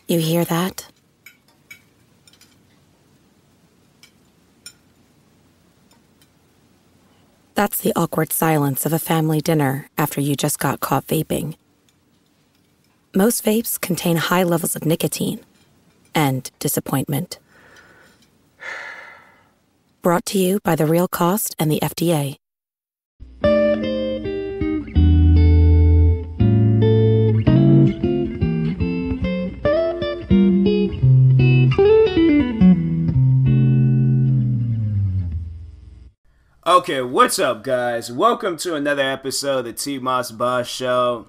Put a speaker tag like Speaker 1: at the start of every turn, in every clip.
Speaker 1: You hear that? That's the awkward silence of a family dinner after you just got caught vaping. Most vapes contain high levels of nicotine and disappointment. Brought to you by The Real Cost and the FDA.
Speaker 2: Okay, what's up, guys? Welcome to another episode of the TMossBoss Show.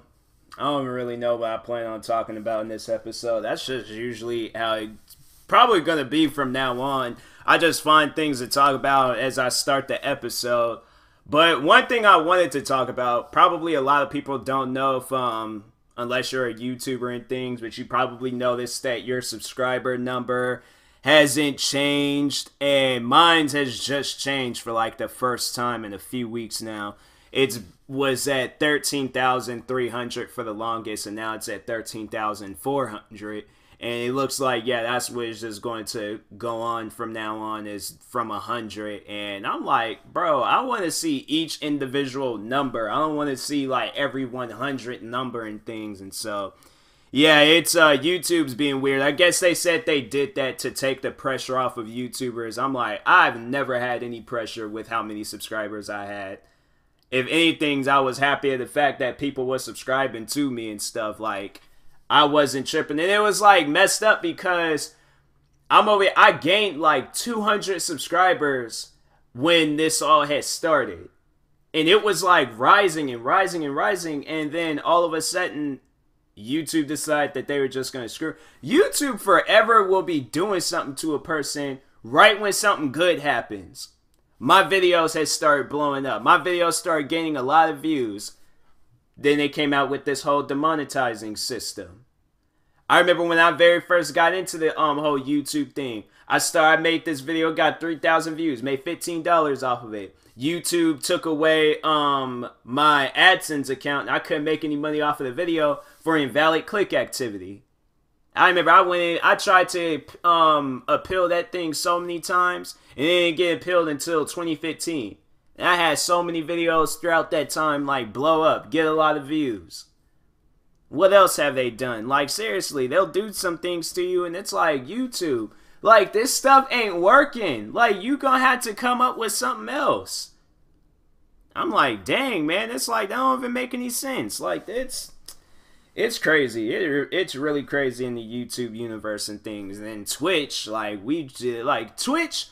Speaker 2: I don't really know what I plan on talking about in this episode. That's just usually how it's probably going to be from now on. I just find things to talk about as I start the episode. But one thing I wanted to talk about, probably a lot of people don't know if, unless you're a YouTuber and things, but you probably noticed that your subscriber number hasn't changed, and mine has just changed for like the first time in a few weeks now. It was at 13,300 for the longest, and now it's at 13,400. And it looks like, yeah, that's what is just going to go on from now on, is from 100. And I'm like, bro, I want to see each individual number. I don't want to see like every 100 number and things. And so, yeah, it's YouTube's being weird. I guess they said they did that to take the pressure off of YouTubers. I'm like, I've never had any pressure with how many subscribers I had. If anything, I was happy at the fact that people were subscribing to me and stuff. Like, I wasn't tripping. And it was like messed up because I gained like 200 subscribers when this all had started. And it was like rising and rising and rising. And then all of a sudden, YouTube decided that they were just going to screw. YouTube forever will be doing something to a person right when something good happens. My videos had started blowing up. My videos started gaining a lot of views. Then they came out with this whole demonetizing system. I remember when I very first got into the whole YouTube thing. I made this video, got 3,000 views, made $15 off of it. YouTube took away my AdSense account, and I couldn't make any money off of the video for invalid click activity. I remember I tried to appeal that thing so many times, and it didn't get appealed until 2015. And I had so many videos throughout that time like blow up, get a lot of views. What else have they done? Like, seriously, they'll do some things to you, and it's like, YouTube, like, this stuff ain't working. Like, you gonna have to come up with something else. I'm like, dang, man, it's like, that don't even make any sense. Like, it's crazy. It's really crazy in the YouTube universe and things. And then Twitch, like, Twitch,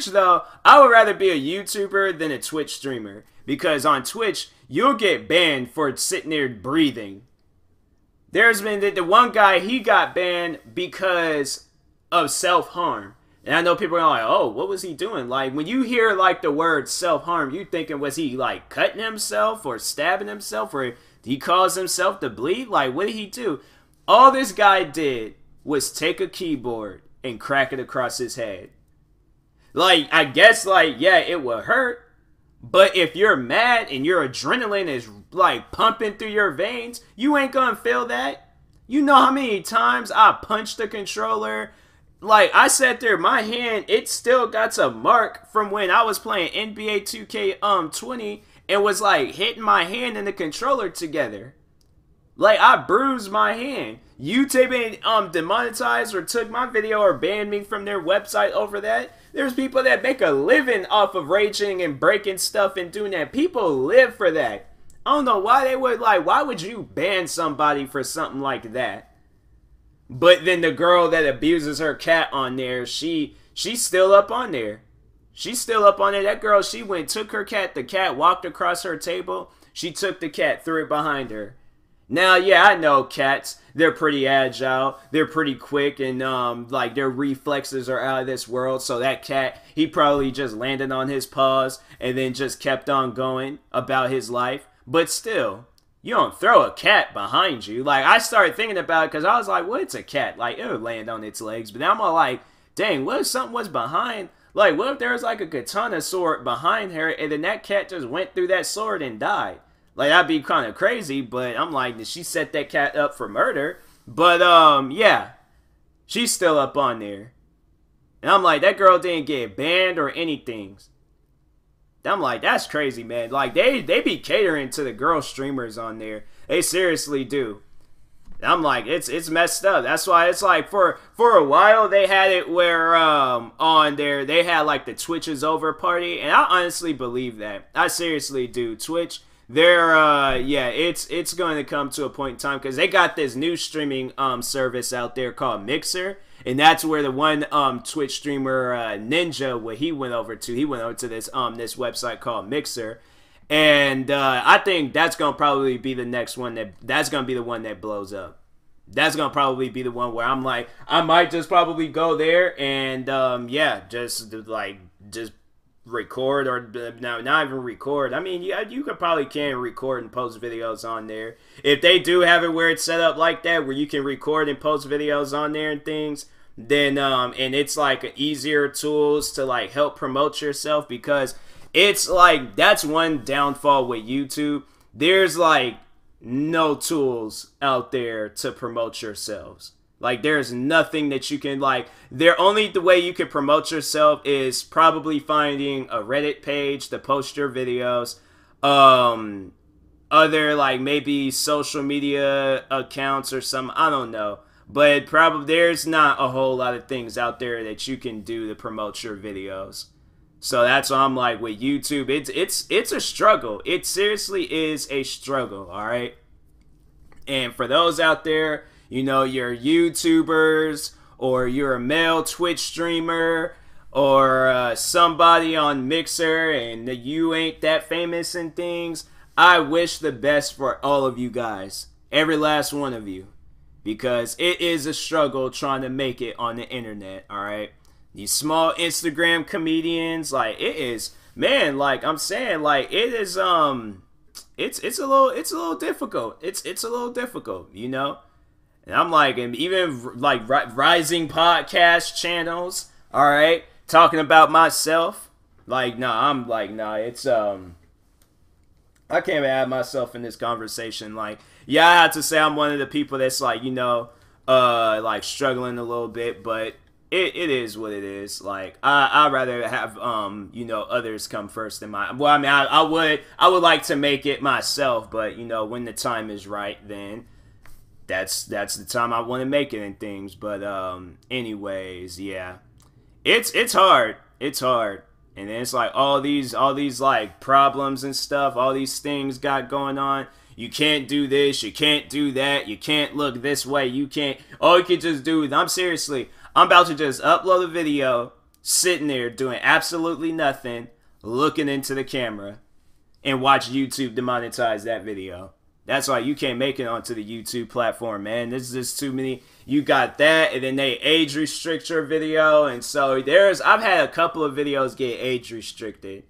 Speaker 2: though, I would rather be a YouTuber than a Twitch streamer. Because on Twitch, you'll get banned for sitting there breathing. There's been the one guy, he got banned because of self-harm. And I know people are like, oh, what was he doing? Like, when you hear, like, the word self-harm, you thinking, was he, like, cutting himself or stabbing himself? Or he caused himself to bleed? Like, what did he do? All this guy did was take a keyboard and crack it across his head. Like, I guess, like, yeah, it would hurt. But if you're mad and your adrenaline is, like, pumping through your veins, you ain't gonna feel that. You know how many times I punched the controller? Like, I sat there, my hand, it still got a mark from when I was playing NBA 2K20 and was, like, hitting my hand and the controller together. Like, I bruised my hand. YouTube ain't demonetized or took my video or banned me from their website over that. There's people that make a living off of raging and breaking stuff and doing that. People live for that. I don't know why they would, like, why would you ban somebody for something like that? But then the girl that abuses her cat on there, she's still up on there. She's still up on there. That girl, she took her cat. The cat walked across her table. She took the cat, threw it behind her. Now, yeah, I know cats. They're pretty agile. They're pretty quick, and like their reflexes are out of this world. So that cat, he probably just landed on his paws and then just kept on going about his life. But still, you don't throw a cat behind you. Like, I started thinking about it because I was like, well, it's a cat. Like, it would land on its legs. But then I'm all like, dang, what if something was behind? Like, what if there was like a katana sword behind her and then that cat just went through that sword and died? Like, that'd be kind of crazy, but I'm like, did she set that cat up for murder? But, yeah. She's still up on there. And I'm like, that girl didn't get banned or anything. I'm like, that's crazy, man. Like, they be catering to the girl streamers on there. They seriously do. I'm like, it's messed up. That's why it's like for a while they had it where on there they had like the Twitch is over party, and I honestly believe that. I seriously do. Twitch, they're yeah, it's going to come to a point in time because they got this new streaming service out there called Mixer, and that's where the one Twitch streamer Ninja, what he went over to this this website called Mixer. And I think that's going to probably be the next one that's going to be the one that blows up. That's going to probably be the one where I'm like, I might just probably go there and, yeah, just record or no, not even record. I mean, yeah, you could probably can record and post videos on there. If they do have it where it's set up like that, where you can record and post videos on there and things, then, and it's like easier tools to like help promote yourself because it's like, that's one downfall with YouTube. There's like no tools out there to promote yourselves. Like there's nothing that you can like, the way you can promote yourself is probably finding a Reddit page to post your videos. Other like maybe social media accounts or something. I don't know. But probably there's not a whole lot of things out there that you can do to promote your videos. So that's why I'm like with YouTube, it's a struggle. It seriously is a struggle, all right? And for those out there, you know, you're YouTubers or you're a male Twitch streamer or somebody on Mixer and you ain't that famous and things, I wish the best for all of you guys. Every last one of you. Because it is a struggle trying to make it on the internet, all right? These small Instagram comedians, like it is, man, like I'm saying, like it is it's a little difficult. It's a little difficult, you know? And I'm like, and even like rising podcast channels, all right, talking about myself, like I'm like, it's I can't even add myself in this conversation. Like, yeah, I have to say I'm one of the people that's like, you know, like struggling a little bit, but it is what it is. Like I'd rather have you know, others come first than my. Well, I mean, I would like to make it myself, but you know, when the time is right, then that's the time I want to make it and things. But anyways, yeah, it's hard. It's hard, and then it's like all these like problems and stuff. All these things got going on. You can't do this. You can't do that. You can't look this way. You can't. All you can just do is I'm about to just upload a video, sitting there doing absolutely nothing, looking into the camera, and watch YouTube demonetize that video. That's why you can't make it onto the YouTube platform, man. There's just too many. You got that, and then they age restrict your video, and so I've had a couple of videos get age restricted,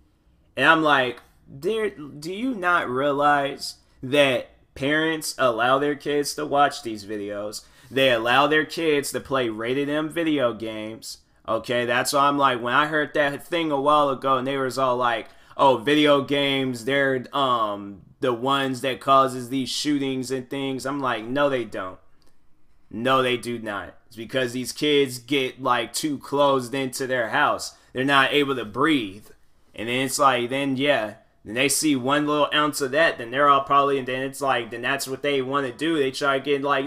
Speaker 2: and I'm like, do you not realize that parents allow their kids to watch these videos? They allow their kids to play rated M video games. Okay, that's why I'm like, when I heard that thing a while ago and they was all like, oh, video games, they're the ones that causes these shootings and things. I'm like, no, they don't. No, they do not. It's because these kids get like too closed into their house. They're not able to breathe. And then it's like, then yeah, then they see one little ounce of that, then they're all probably, and then it's like, then that's what they want to do. They try to get like,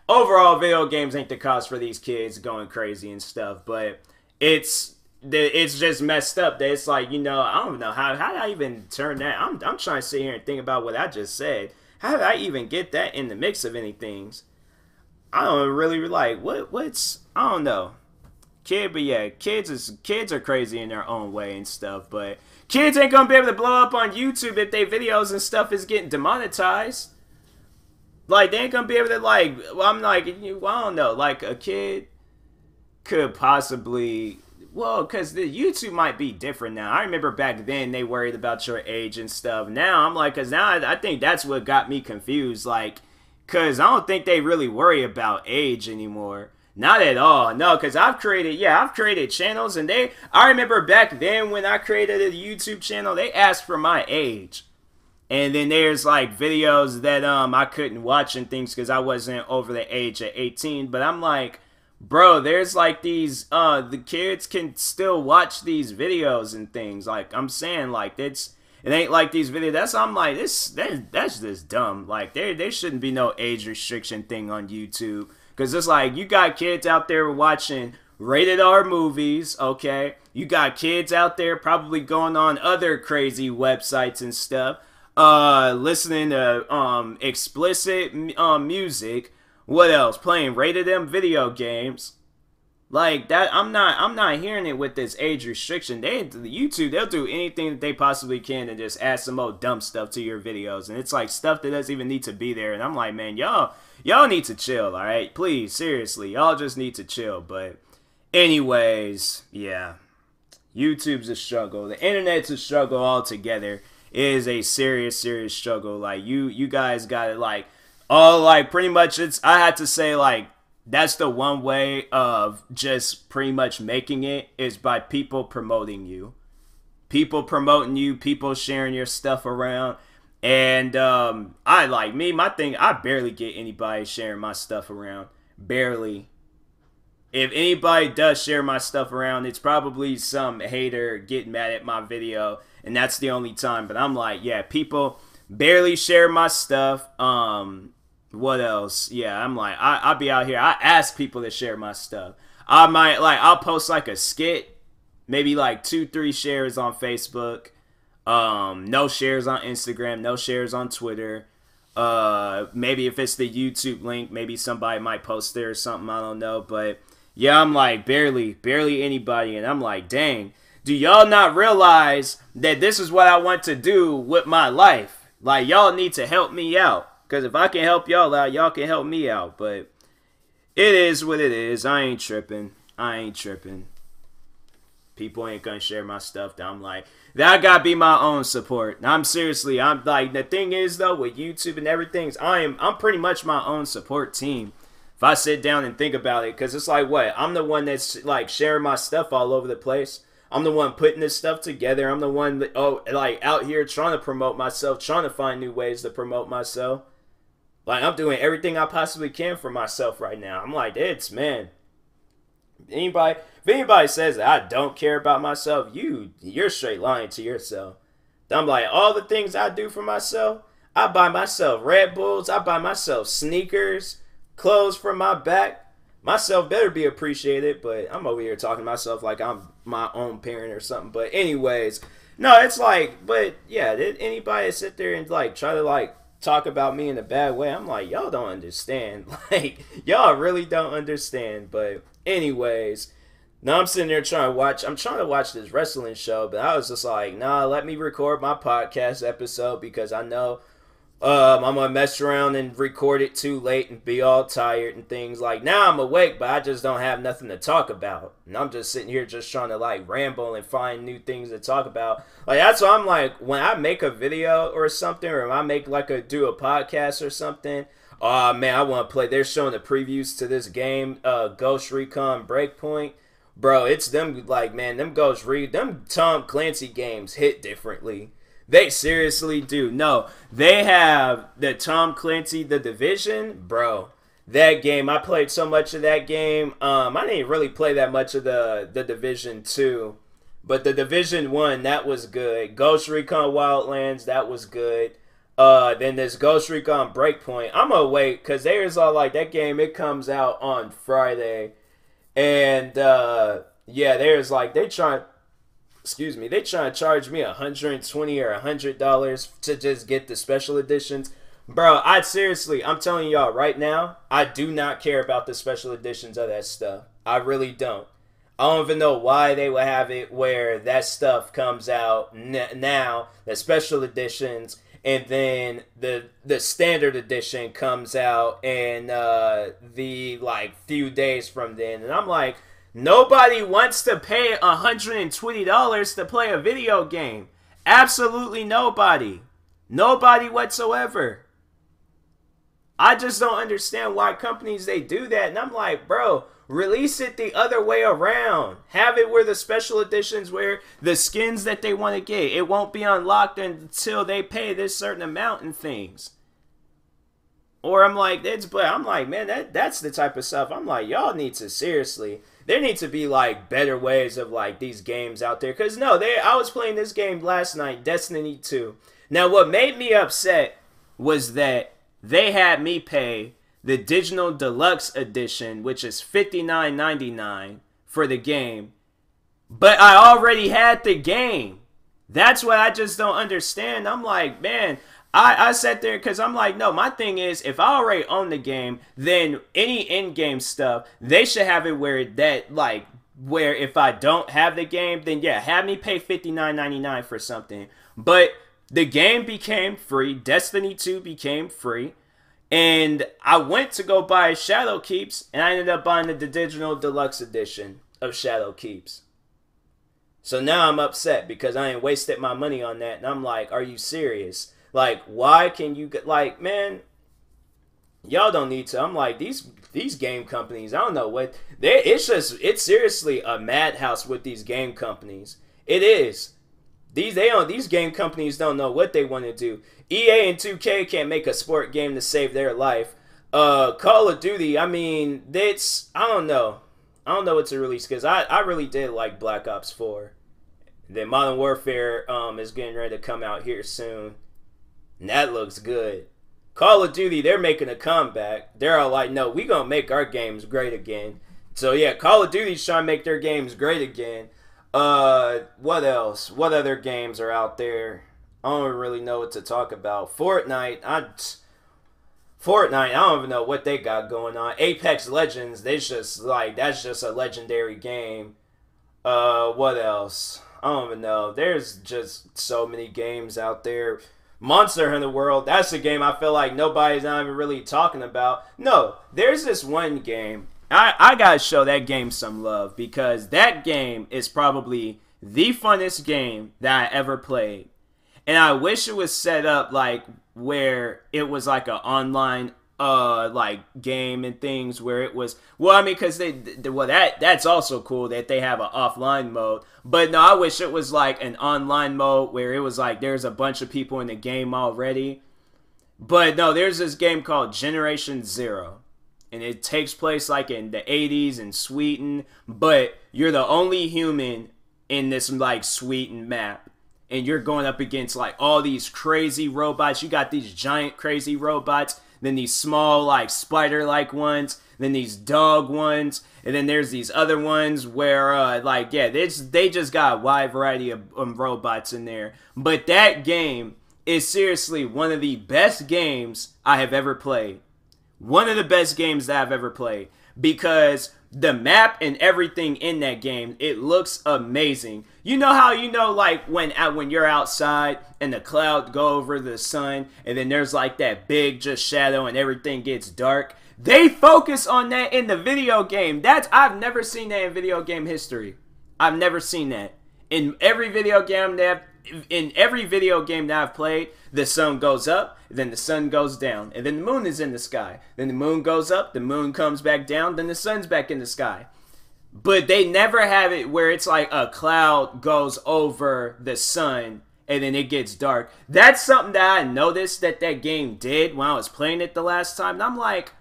Speaker 2: overall, video games ain't the cause for these kids going crazy and stuff, but it's just messed up that it's like, you know, I don't know how did I even turn that. I'm trying to sit here and think about what I just said. How did I even get that in the mix of anything? I don't really like what's I don't know. But yeah, kids are crazy in their own way and stuff, but kids ain't gonna be able to blow up on YouTube if their videos and stuff is getting demonetized. Like, they ain't gonna be able to, like, well, I'm like, I don't know, like, a kid could possibly, well, because the YouTube might be different now. I remember back then they worried about your age and stuff. Now, I'm like, because now I think that's what got me confused, like, because I don't think they really worry about age anymore. Not at all, no, because I've created channels, and I remember back then when I created a YouTube channel, they asked for my age. And then there's like videos that I couldn't watch and things because I wasn't over the age of 18. But I'm like, bro, there's like these the kids can still watch these videos and things. Like I'm saying, like it ain't like these videos. I'm like that's just dumb. Like there shouldn't be no age restriction thing on YouTube, because it's like you got kids out there watching rated R movies, okay? You got kids out there probably going on other crazy websites and stuff, listening to explicit music. What else? Playing rated M video games. Like that, I'm not hearing it with this age restriction. They'll do anything that they possibly can to just add some old dumb stuff to your videos, and it's like stuff that doesn't even need to be there. And I'm like, man, y'all need to chill, all right? Please, seriously, y'all just need to chill. But anyways, yeah, YouTube's a struggle. The internet's a struggle altogether. It is a serious struggle. Like you guys got it. Like all like pretty much I had to say like. That's the one way of just pretty much making it is by people promoting you. People promoting you, people sharing your stuff around. And I like me, my thing, I barely get anybody sharing my stuff around. Barely. If anybody does share my stuff around, it's probably some hater getting mad at my video. And that's the only time. But I'm like, yeah, people barely share my stuff. What else? Yeah, I'm like, I'll be out here. I ask people to share my stuff. I'll post like a skit, maybe like 2-3 shares on Facebook, no shares on Instagram, no shares on Twitter. Maybe if it's the YouTube link, maybe somebody might post there or something. I don't know, but yeah, I'm like barely anybody, and I'm like, dang, do y'all not realize that this is what I want to do with my life? Like, y'all need to help me out. Because if I can help y'all out, y'all can help me out. But it is what it is. I ain't tripping. People ain't going to share my stuff. I'm like, that got to be my own support. I'm like, the thing is, though, with YouTube and everything, I'm pretty much my own support team. If I sit down and think about it. Because it's like, what? I'm the one that's, like, sharing my stuff all over the place. I'm the one putting this stuff together. I'm the one that, out here trying to promote myself, trying to find new ways to promote myself. Like, I'm doing everything I possibly can for myself right now. I'm like, man. If anybody says that I don't care about myself, you're straight lying to yourself. I'm like, all the things I do for myself, I buy myself Red Bulls, I buy myself sneakers, clothes for my back. Myself better be appreciated, but I'm over here talking to myself like I'm my own parent or something. But anyways, no, it's like, but yeah, did anybody sit there and like try to like talk about me in a bad way? I'm like, y'all don't understand. Like, y'all really don't understand. But anyways, now I'm sitting there trying to watch this wrestling show, but I was just like, nah, let me record my podcast episode because I know I'm gonna mess around and record it too late and be all tired and things. Like, now I'm awake, but I just don't have nothing to talk about. And I'm just sitting here just trying to like ramble and find new things to talk about. Like, that's why I'm like, when I make a video or something, or if I make like do a podcast or something, oh man, I want to play. They're showing the previews to this game, Ghost Recon Breakpoint. Bro, it's them, like, man, them Tom Clancy games hit differently. They seriously do. No, they have the Tom Clancy, The Division. Bro, that game, I played so much of that game. I didn't really play that much of the Division 2. But the Division 1, that was good. Ghost Recon Wildlands, that was good. Then there's Ghost Recon Breakpoint. I'm going to wait, because there's all like, that game, it comes out on Friday. And, yeah, there's like, they trying to charge me $120 or $100 to just get the special editions. Bro, I'm telling y'all right now, I do not care about the special editions of that stuff. I really don't. I don't even know why they would have it where that stuff comes out now, the special editions, and then the standard edition comes out in the like few days from then. And I'm like, nobody wants to pay $120 to play a video game. Absolutely nobody. Nobody whatsoever. I just don't understand why companies, they do that. And I'm like, bro, release it the other way around. Have it where the special editions, where the skins that they want to get, it won't be unlocked until they pay this certain amount and things. Or I'm like, but I'm like, man, that's the type of stuff. I'm like, y'all need to seriously. There need to be like better ways of like these games out there. Cause no, I was playing this game last night, Destiny 2. Now what made me upset was that they had me pay the digital deluxe edition, which is $59.99 for the game. But I already had the game. That's what I just don't understand. I'm like, man, I sat there because I'm like, no, my thing is, if I already own the game, then any in-game stuff, they should have it where where if I don't have the game, then yeah, have me pay $59.99 for something. But the game became free. Destiny 2 became free. And I went to go buy Shadow Keeps, and I ended up buying the digital deluxe edition of Shadow Keeps. So now I'm upset because I ain't wasted my money on that. And I'm like, are you serious? Like, why can you get, like, man, y'all don't need to. I'm like, these game companies, I don't know what, it's seriously a madhouse with these game companies. It is. These game companies don't know what they want to do. EA and 2K can't make a sport game to save their life. Call of Duty, I mean, I don't know. I don't know what to release because I really did like Black Ops 4. Then Modern Warfare is getting ready to come out here soon. And that looks good. Call of Duty, they're making a comeback. They're all like, no, we gonna make our games great again. So yeah, Call of Duty's trying to make their games great again. What else? What other games are out there? I don't really know what to talk about. Fortnite, I don't even know what they got going on. Apex Legends, that's just a legendary game. What else? I don't even know. There's just so many games out there. Monster Hunter World, that's a game I feel like nobody's not even really talking about. No, there's this one game. I gotta show that game some love because that game is probably the funnest game that I ever played. And I wish it was set up like where it was like an online like game and things where it was, well, I mean, because that's also cool that they have an offline mode, but no, I wish it was like an online mode where it was like there's a bunch of people in the game already. But no, there's this game called Generation Zero, and it takes place like in the 80s in Sweden, but you're the only human in this like Sweden map. And you're going up against like all these crazy robots. You got these giant crazy robots, then these small like spider-like ones, then these dog ones, and then there's these other ones where like yeah, they just got a wide variety of robots in there. But that game is seriously one of the best games I have ever played. One of the best games that I've ever played because the map and everything in that game, it looks amazing. You know how like when you're outside and the cloud go over the sun and then there's like that big just shadow and everything gets dark? They focus on that in the video game. I've never seen that in video game history. I've never seen that. In every video game that I've played, the sun goes up, then the sun goes down, and then the moon is in the sky. Then the moon goes up, the moon comes back down, then the sun's back in the sky. But they never have it where it's like a cloud goes over the sun and then it gets dark. That's something that I noticed that game did when I was playing it the last time. And I'm like,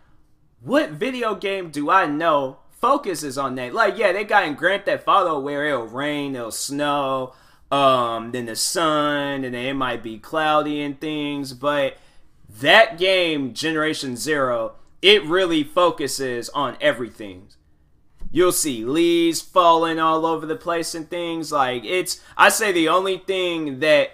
Speaker 2: what video game do I know focuses on that? Like, yeah, they got in Grand Theft Auto where it'll rain, it'll snow, then the sun, and then it might be cloudy and things, but that game, Generation Zero, it really focuses on everything. You'll see leaves falling all over the place and things. Like, I say the only thing that's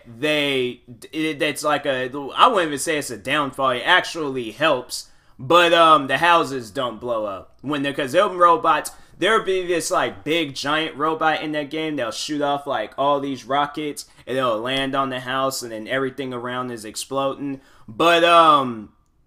Speaker 2: like I wouldn't even say it's a downfall, it actually helps, but the houses don't blow up. Because them robots, there'll be this like big giant robot in that game. They'll shoot off like all these rockets and they'll land on the house and then everything around is exploding. But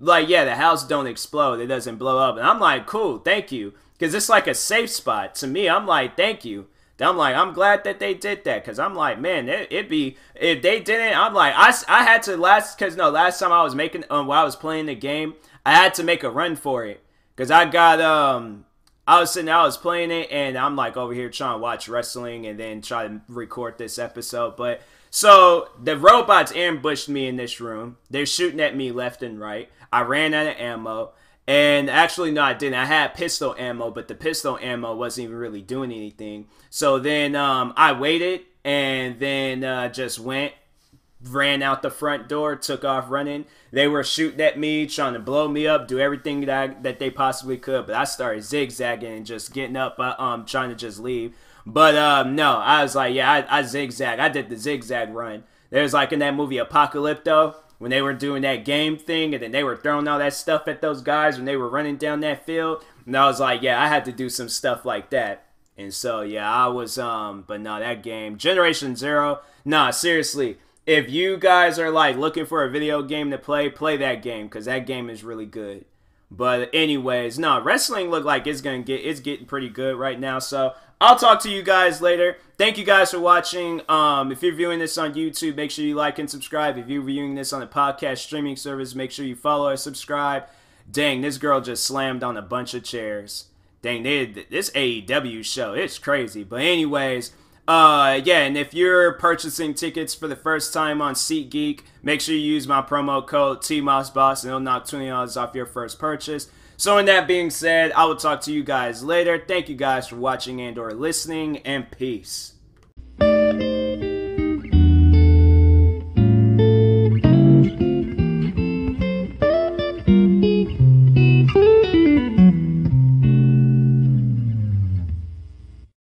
Speaker 2: like yeah, the house don't explode. It doesn't blow up. And I'm like, cool, thank you. Because it's like a safe spot. To me, I'm like, thank you. I'm glad that they did that. Because I'm like, man, if they didn't, I'm like, I had to last time I was making, while I was playing the game, I had to make a run for it. Because I got, I was playing it, and I'm like over here trying to watch wrestling and then try to record this episode. But So the robots ambushed me in this room. They're shooting at me left and right. I ran out of ammo. And actually, no, I didn't. I had pistol ammo, but the pistol ammo wasn't even really doing anything. So then I waited and then just ran out the front door, took off running. They were shooting at me, trying to blow me up, do everything that they possibly could. But I started zigzagging and just getting up, trying to just leave. But no, I was like, yeah, I zigzag. I did the zigzag run. There's like in that movie Apocalypto, when they were doing that game thing and then they were throwing all that stuff at those guys when they were running down that field. And I was like, yeah, I had to do some stuff like that. And so, yeah, I was, but no, that game, Generation Zero, nah, seriously, if you guys are like looking for a video game to play that game, because that game is really good. But anyways, no, wrestling look like it's getting pretty good right now. So I'll talk to you guys later. Thank you guys for watching. If you're viewing this on YouTube, make sure you like and subscribe. If you're viewing this on a podcast streaming service, make sure you follow or subscribe. Dang, this girl just slammed on a bunch of chairs. Dang, this AEW show, it's crazy. But anyways, yeah, and if you're purchasing tickets for the first time on SeatGeek, make sure you use my promo code TMossBoss and it'll knock $20 off your first purchase. So in that being said, I will talk to you guys later. Thank you guys for watching and or listening, and peace.